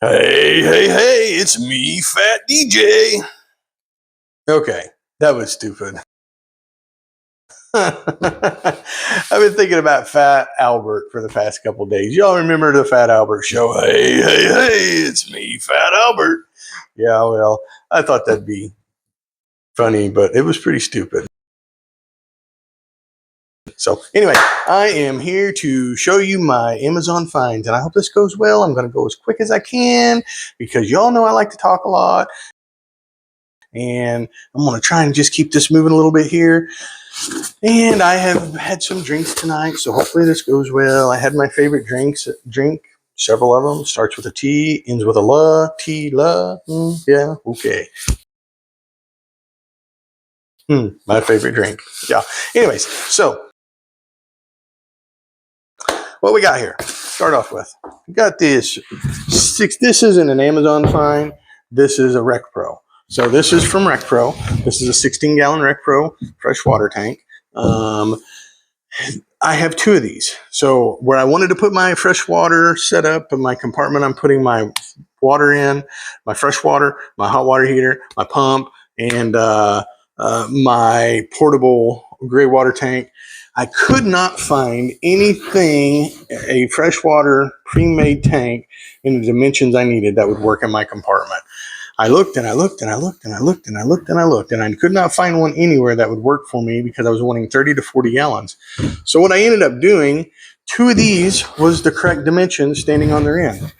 Hey, it's me, Fat DJ. Okay, that was stupid. I've been thinking about Fat Albert for the past couple days. Y'all remember the Fat Albert show? Hey, it's me, Fat Albert. Yeah, well, I thought that'd be funny, but it was pretty stupid. So, anyway, I am here to show you my Amazon finds, and I hope this goes well. I'm going to go as quick as I can because y'all know I like to talk a lot. And I'm going to try and just keep this moving a little bit here. And I have had some drinks tonight, so hopefully this goes well. I had my favorite drink, several of them. Starts with a T, ends with a la, tea, la. Yeah, okay. My favorite drink. Yeah. Anyways, so what we got here? Start off with. We got this This isn't an Amazon find. This is a Rec Pro. So this is from Rec Pro. This is a 16-gallon Rec Pro fresh water tank. I have two of these. So where I wanted to put my fresh water set up in my compartment, I'm putting my water in, my fresh water, my hot water heater, my pump, and my portable gray water tank. I could not find anything, a freshwater pre-made tank in the dimensions I needed that would work in my compartment. I looked and I looked and I looked and I looked and I looked and I looked, and I could not find one anywhere that would work for me because I was wanting 30 to 40 gallons. So what I ended up doing, two of these was the correct dimension standing on their end,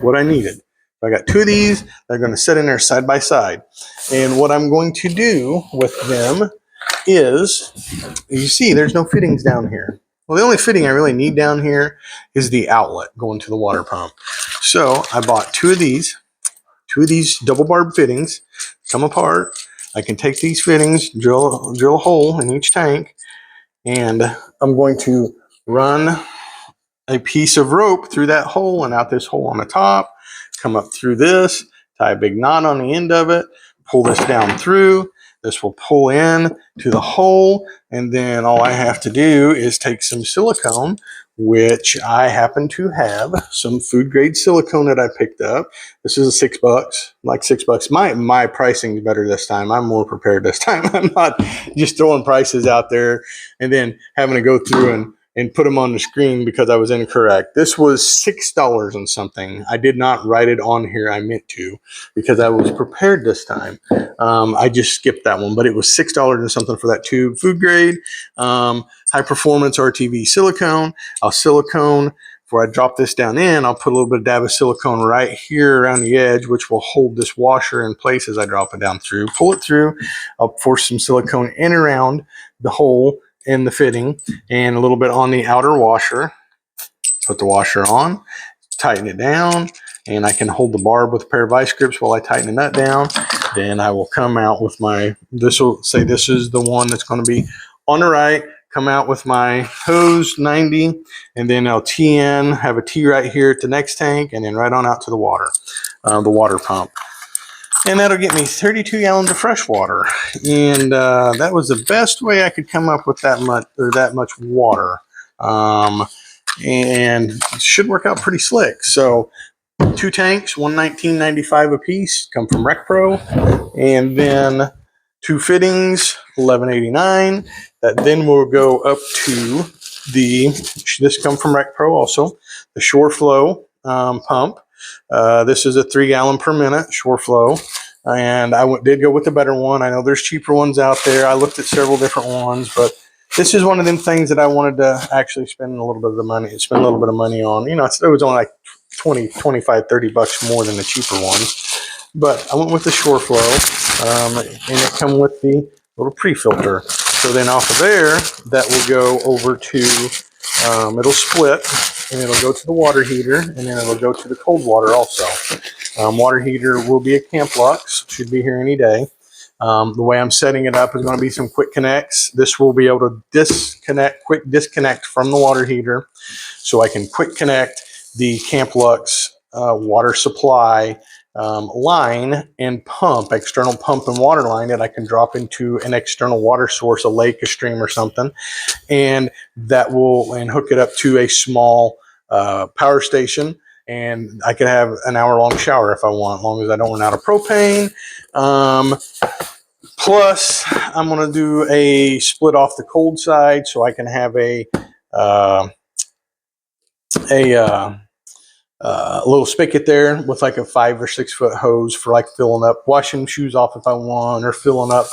what I needed. I got two of these. They're going to sit in there side by side. And what I'm going to do with them is, you see, there's no fittings down here. Well, the only fitting I really need down here is the outlet going to the water pump. So I bought two of these double barb fittings, come apart. I can take these fittings, drill a hole in each tank, and I'm going to run a piece of rope through that hole and out this hole on the top, come up through this, tie a big knot on the end of it, pull this down through. This will pull in to the hole, and then all I have to do is take some silicone, which I happen to have some food grade silicone that I picked up. This is $6, like $6. My pricing is better this time. I'm more prepared this time. I'm not just throwing prices out there and then having to go through and put them on the screen because I was incorrect. This was $6 and something. I did not write it on here. I meant to because I was prepared this time. I just skipped that one, but it was $6 and something for that tube. Food grade, high performance RTV silicone. I'll silicone. Before I drop this down in, I'll put a little bit of dab of silicone right here around the edge, which will hold this washer in place as I drop it down through. Pull it through. I'll force some silicone in around the hole in the fitting and a little bit on the outer washer. Put the washer on, tighten it down, and I can hold the barb with a pair of vice grips while I tighten the nut down. Then I will come out with this will say this is the one that's going to be on the right, come out with my hose 90, and then I'll tee in, have a tee right here at the next tank, and then right on out to the water pump. And that'll get me 32 gallons of fresh water. And that was the best way I could come up with that much water. And it should work out pretty slick. So two tanks, $119.95 a piece, come from Rec Pro. And then two fittings, $11.89. That then will go up to this come from Rec Pro also, the SureFlow pump. This is a 3 gallon per minute SureFlow, and I did go with the better one. I know there's cheaper ones out there. I looked at several different ones, but this is one of them things that I wanted to actually spend a little bit of money on. You know, it was only like 20, 25, 30 bucks more than the cheaper ones. But I went with the SureFlow, and it come with the little pre-filter. So then off of there, that will go over to, it'll split, and it'll go to the water heater, and then it'll go to the cold water also. Water heater will be a Camp Lux, should be here any day. The way I'm setting it up is going to be some quick connects. This will be able to quick disconnect from the water heater, so I can quick connect the Camp Lux water supply line and external pump and water line that I can drop into an external water source, a lake, a stream, or something, and hook it up to a small power station and I could have an hour-long shower if I want, as long as I don't run out of propane. Plus, I'm going to do a split off the cold side so I can have a little spigot there with like a 5 or 6 foot hose for like filling up, washing shoes off if I want, or filling up,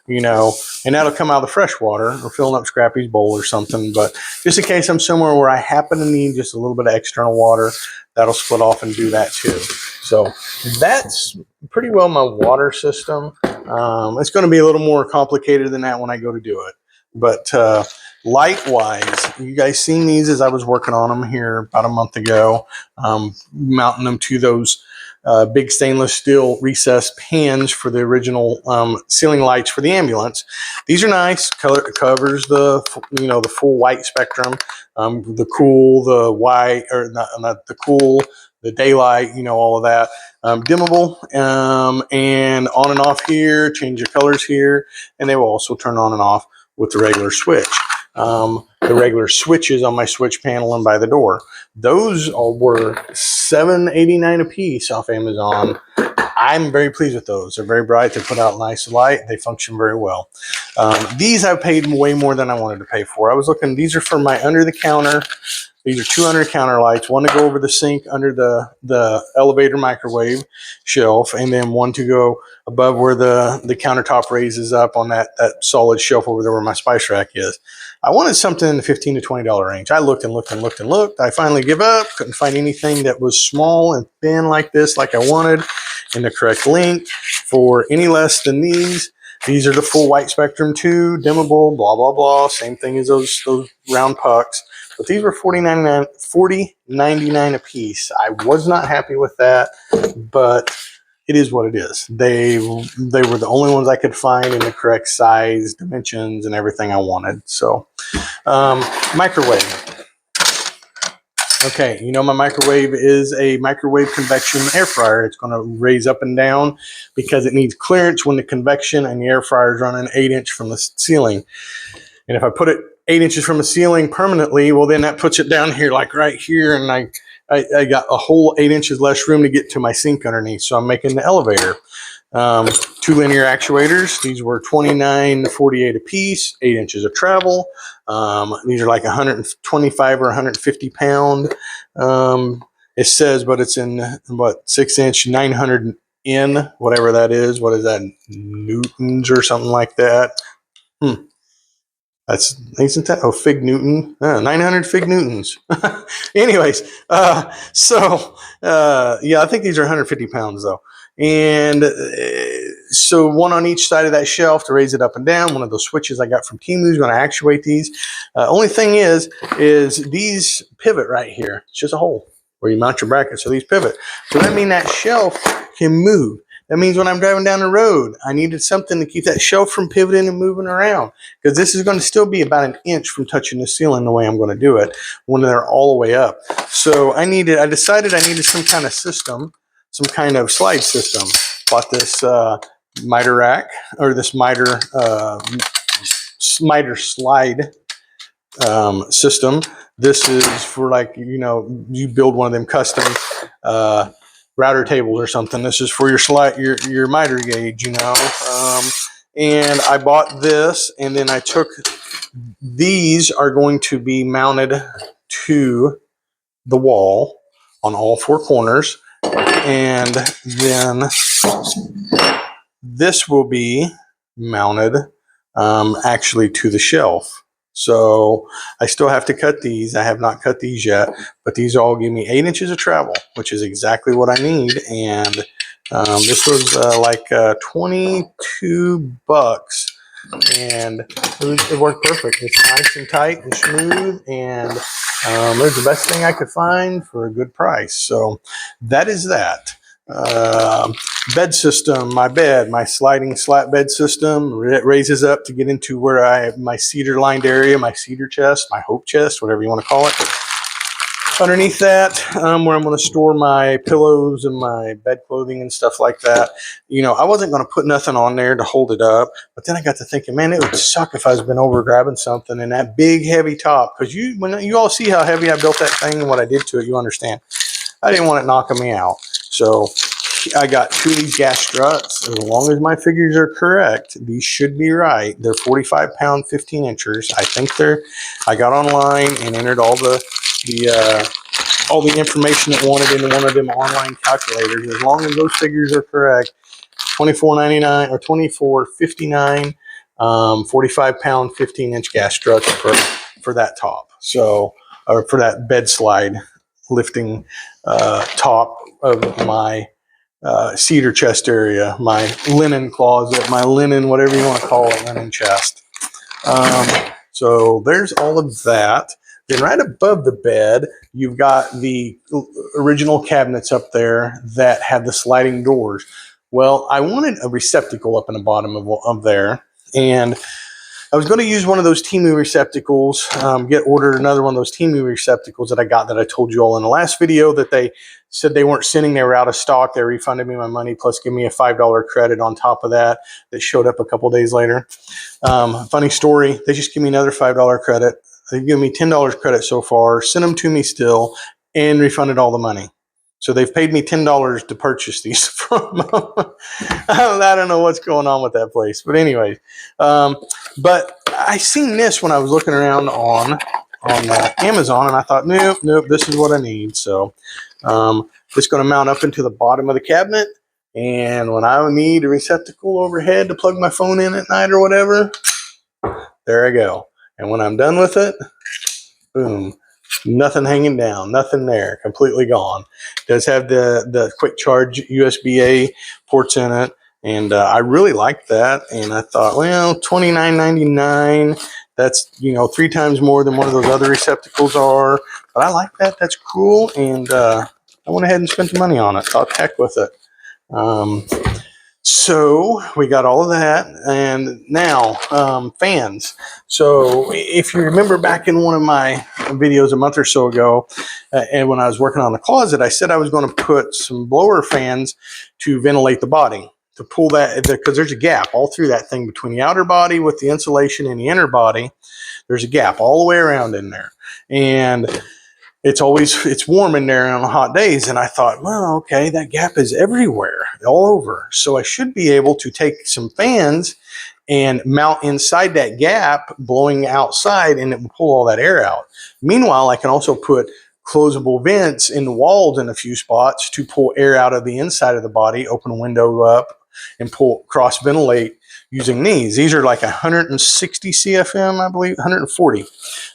and that'll come out of the fresh water, or filling up Scrappy's bowl or something. But just in case I'm somewhere where I happen to need just a little bit of external water, that'll split off and do that too. So that's pretty well my water system. It's going to be a little more complicated than that when I go to do it. But light-wise, you guys seen these as I was working on them here about a month ago, mounting them to those big stainless steel recessed pans for the original ceiling lights for the ambulance. These are nice. Covers the the full white spectrum, the cool, the white, or not the cool, the daylight, all of that. Dimmable, and on and off here, change the colors here, and they will also turn on and off with the regular switch. The regular switches on my switch panel and by the door. Those were $7.89 a piece off Amazon. I'm very pleased with those. They're very bright. They put out nice light. They function very well. These I've paid way more than I wanted to pay for. I was looking, these are for my under the counter. These are 2 under counter lights, one to go over the sink under the elevator microwave shelf, and then one to go above where the countertop raises up on that solid shelf over there where my spice rack is. I wanted something in the $15 to $20 range. I looked and looked and looked and looked. I finally give up. Couldn't find anything that was small and thin like this, like I wanted, in the correct length for any less than these. These are the full white spectrum too, dimmable, blah, blah, blah. Same thing as those round pucks. But these were $40.99 a piece. I was not happy with that, but it is what it is. They were the only ones I could find in the correct size, dimensions, and everything I wanted. So, microwave. Okay, my microwave is a microwave convection air fryer. It's going to raise up and down because it needs clearance when the convection and the air fryer is running 8-inch from the ceiling. And if I put it 8 inches from the ceiling permanently, well, then that puts it down here, like right here, and I got a whole 8 inches less room to get to my sink underneath. So I'm making the elevator. 2 linear actuators. These were $29.48 a piece, 8 inches of travel. These are like 125 or 150 pound. It says, but it's in 6-inch, 900 N, whatever that is. What is that? Newtons or something like that. Isn't that Fig Newton? 900 Fig Newtons. Anyways, yeah, I think these are 150 pounds though. And so one on each side of that shelf to raise it up and down. One of those switches I got from Temu is going to actuate these. Only thing is these pivot right here. It's just a hole where you mount your bracket. So these pivot. So that means that shelf can move. That means when I'm driving down the road, I needed something to keep that shelf from pivoting and moving around, because this is going to still be about 1 inch from touching the ceiling the way I'm going to do it when they're all the way up. So I decided I needed some kind of system, some kind of slide system. Bought this miter rack, or this miter slide system. This is for, like, you build one of them custom router tables or something. This is for your miter gauge, and I bought this, and then I took these are going to be mounted to the wall on all 4 corners, and then this will be mounted actually to the shelf. So I still have to cut these. I have not cut these yet, but these all give me 8 inches of travel, which is exactly what I need. And this was like $22, and it worked perfect. It's nice and tight and smooth, and it was the best thing I could find for a good price. So that is that. Bed system, my sliding slat bed system, it raises up to get into where I have my cedar lined area, my cedar chest, my hope chest, whatever you want to call it. Underneath that, where I'm going to store my pillows and my bed clothing and stuff like that. I wasn't going to put nothing on there to hold it up, but then I got to thinking, man, it would suck if I was been over grabbing something and that big heavy top, because when you all see how heavy I built that thing and what I did to it, you understand. I didn't want it knocking me out. So I got 2 of these gas struts. As long as my figures are correct, these should be right. They're 45-pound 15-inchers. I think I got online and entered all the information that wanted into one of them online calculators. As long as those figures are correct, $24.99 or $24.59, 45-pound 15-inch gas struts for that top. So, or for that bed slide lifting top of my cedar chest area, my linen closet, my linen, whatever you want to call it, linen chest. So there's all of that. Then right above the bed, you've got the original cabinets up there that have the sliding doors. Well, I wanted a receptacle up in the bottom of there, and I was going to use one of those Temu receptacles, ordered another one of those Temu receptacles that I got that I told you all in the last video that they said they weren't sending. They were out of stock. They refunded me my money plus give me a $5 credit on top of that showed up a couple days later. Funny story, they just give me another $5 credit. They give me $10 credit so far, sent them to me still, and refunded all the money. So they've paid me $10 to purchase these from them. I don't know what's going on with that place. But anyway, but I seen this when I was looking around on Amazon, and I thought, nope, this is what I need. So it's going to mount up into the bottom of the cabinet. And when I need a receptacle overhead to plug my phone in at night or whatever, there I go. And when I'm done with it, boom, nothing hanging down, nothing there, completely gone. It does have the quick charge USB-A ports in it, and I really like that. And I thought, well, $29.99, that's 3 times more than one of those other receptacles are. But I like that. That's cool, and I went ahead and spent the money on it. Thought heck with it. So we got all of that, and now fans. So if you remember back in one of my videos a month or so ago, and when I was working on the closet, I said I was going to put some blower fans to ventilate the body, to pull that, because there's a gap all through that thing between the outer body with the insulation and the inner body. There's a gap all the way around in there, and it's warm in there on hot days. And I thought, well, okay, that gap is everywhere, all over. So I should be able to take some fans and mount inside that gap, blowing outside, and it will pull all that air out. Meanwhile, I can also put closable vents in the walls in a few spots to pull air out of the inside of the body, open a window up, and cross ventilate using these. These are like 160 CFM, I believe, 140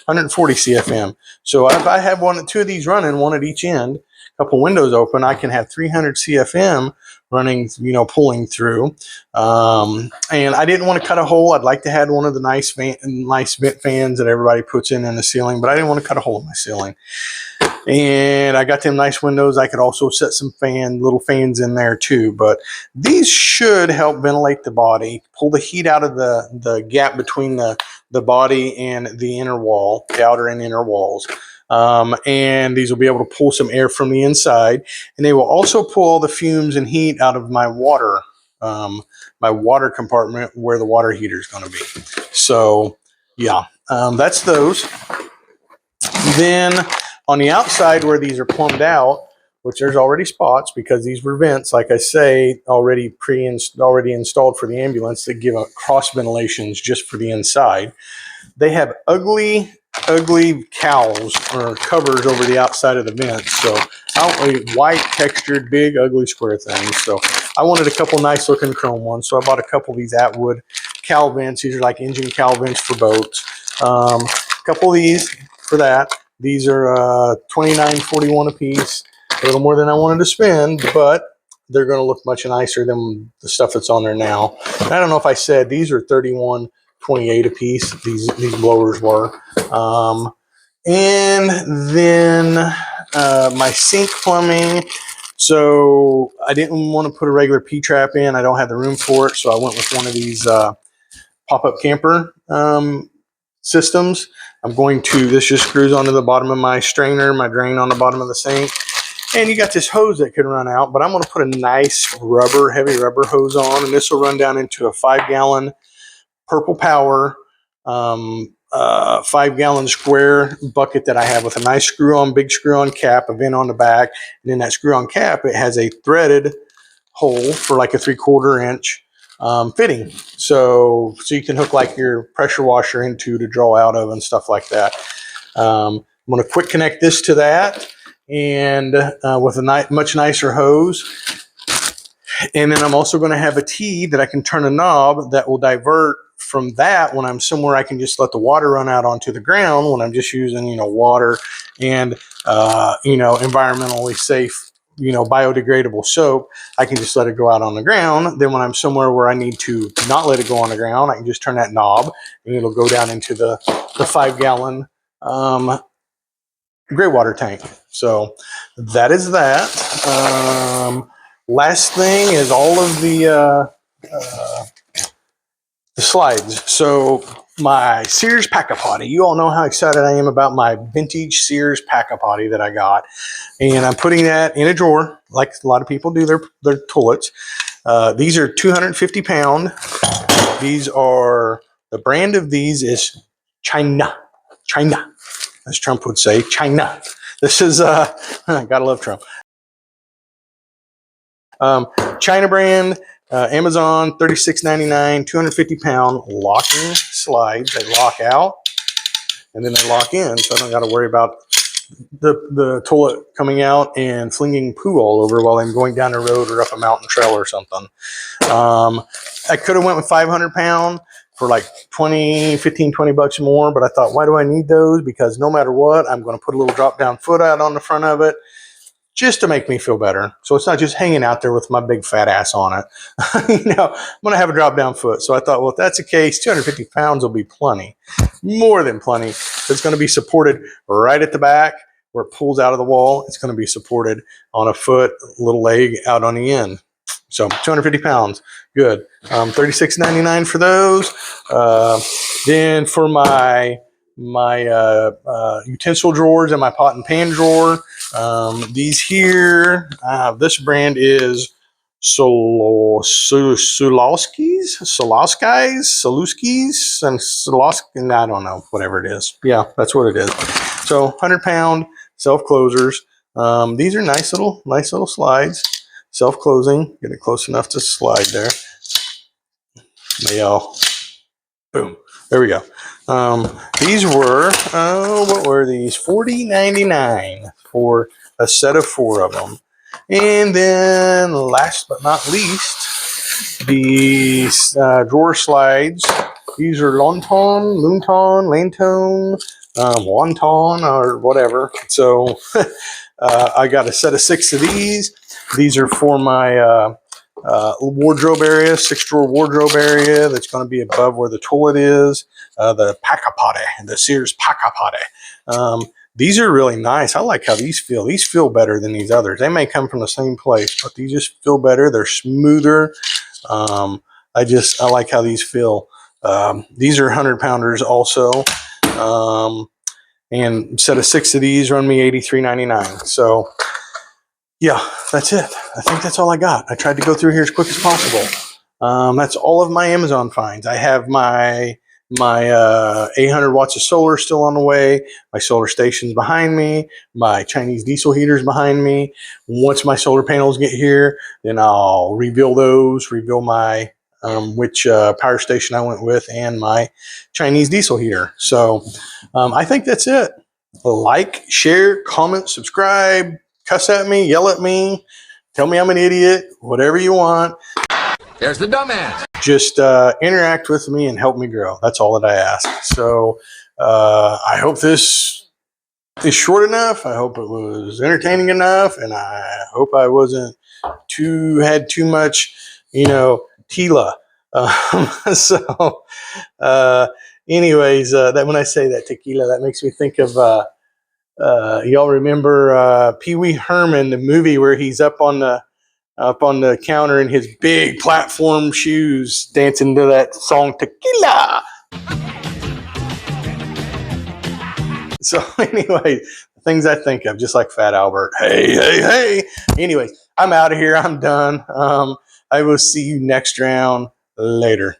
CFM. So if I have 2 of these running, one at each end, a couple windows open, I can have 300 CFM running, pulling through. And I didn't want to cut a hole. I'd like to have one of the nice vent fans that everybody puts in the ceiling, but I didn't want to cut a hole in my ceiling. And I got them nice windows. I could also set some little fans in there too. But these should help ventilate the body, pull the heat out of the gap between the body and the inner wall, the outer and inner walls. And these will be able to pull some air from the inside. And they will also pull all the fumes and heat out of my water compartment where the water heater is going to be. So, yeah, that's those. Then on the outside where these are plumbed out, which there's already spots because these were vents, like I say, already installed for the ambulance that give cross ventilations just for the inside. They have ugly cowls or covers over the outside of the vents. So white textured, big, ugly square things. So I wanted a couple nice looking chrome ones. So I bought a couple of these Atwood cowl vents. These are like engine cowl vents for boats. A couple of these for that. These are $29.41 a piece. A little more than I wanted to spend, but they're going to look much nicer than the stuff that's on there now. And I don't know if I said these are $31.28 a piece. These blowers were. And then my sink plumbing. So I didn't want to put a regular P-trap in. I don't have the room for it, so I went with one of these pop-up camper systems. This just screws onto the bottom of my strainer, my drain on the bottom of the sink. And you got this hose that could run out, but I'm going to put a nice heavy rubber hose on, and this will run down into a 5-gallon Purple Power 5-gallon square bucket that I have with a nice big screw-on cap, a vent on the back, and in that screw-on cap, it has a threaded hole for like a 3/4 inch fitting. So you can hook like your pressure washer into to draw out of and stuff like that. I'm going to quick connect this to that, and with a much nicer hose. And then I'm also going to have a T that I can turn a knob that will divert from that when I'm somewhere I can just let the water run out onto the ground when I'm just using, water and, environmentally safe, biodegradable soap. I can just let it go out on the ground. Then when I'm somewhere where I need to not let it go on the ground, I can just turn that knob and it'll go down into the 5-gallon gray water tank. So that is that. Last thing is all of the slides. So my Sears Pack-A-Potty. You all know how excited I am about my vintage Sears Pack-A-Potty that I got. And I'm putting that in a drawer, like a lot of people do their toilets. These are 250 pound. These are, the brand of these is China, as Trump would say, China. This is, gotta love Trump. China brand, Amazon, $36.99, 250 pound locking slides. They lock out and then they lock in, so I don't got to worry about the toilet coming out and flinging poo all over while I'm going down the road or up a mountain trail or something. I could have went with 500 pound for like 20 bucks more, but I thought, why do I need those? Because no matter what, I'm going to put a little drop down foot out on the front of it, just to make me feel better. So it's not just hanging out there with my big fat ass on it. I'm going to have a drop down foot. So I thought, well, if that's the case, 250 pounds will be plenty, more than plenty. It's going to be supported right at the back where it pulls out of the wall. It's going to be supported on a foot, little leg out on the end. So 250 pounds, good. $36.99 for those. Then for my utensil drawers and my pot and pan drawer, these here, this brand is Solowski's, and Solowski, I don't know, whatever it is. Yeah, that's what it is. So 100 pound self closers. These are nice little slides, self closing. Get it close enough to slide there. Boom. There we go. These were, what were these? $40.99 for a set of 4 of them. And then last but not least, these drawer slides. These are Lantone, Wonton, or whatever. So I got a set of 6 of these. These are for my wardrobe area, 6-drawer wardrobe area that's going to be above where the toilet is. The Pack-A-Potty, the Sears Pack-A-Potty. These are really nice. I like how these feel. These feel better than these others. They may come from the same place, but these just feel better. They're smoother. I like how these feel. These are 100 pounders also. And a set of 6 of these run me $83.99. So yeah, that's it. I think that's all I got. I tried to go through here as quick as possible. That's all of my Amazon finds. I have my 800 watts of solar still on the way. My solar station's behind me. My Chinese diesel heater's behind me. Once my solar panels get here, then I'll reveal my which power station I went with, and my Chinese diesel heater. So I think that's it. Like, share, comment, subscribe, cuss at me, yell at me, tell me I'm an idiot, whatever you want. There's the dumbass. Just interact with me and help me grow. That's all that I ask. So I hope this is short enough. I hope it was entertaining enough, and I hope I wasn't had too much, Tila. Anyways, that when I say that tequila, that makes me think of. Y'all remember Pee Wee Herman, the movie where he's up on the counter in his big platform shoes, dancing to that song Tequila. So anyway, things I think of, just like Fat Albert. Hey. Anyway, I'm out of here. I'm done. I will see you next round. Later.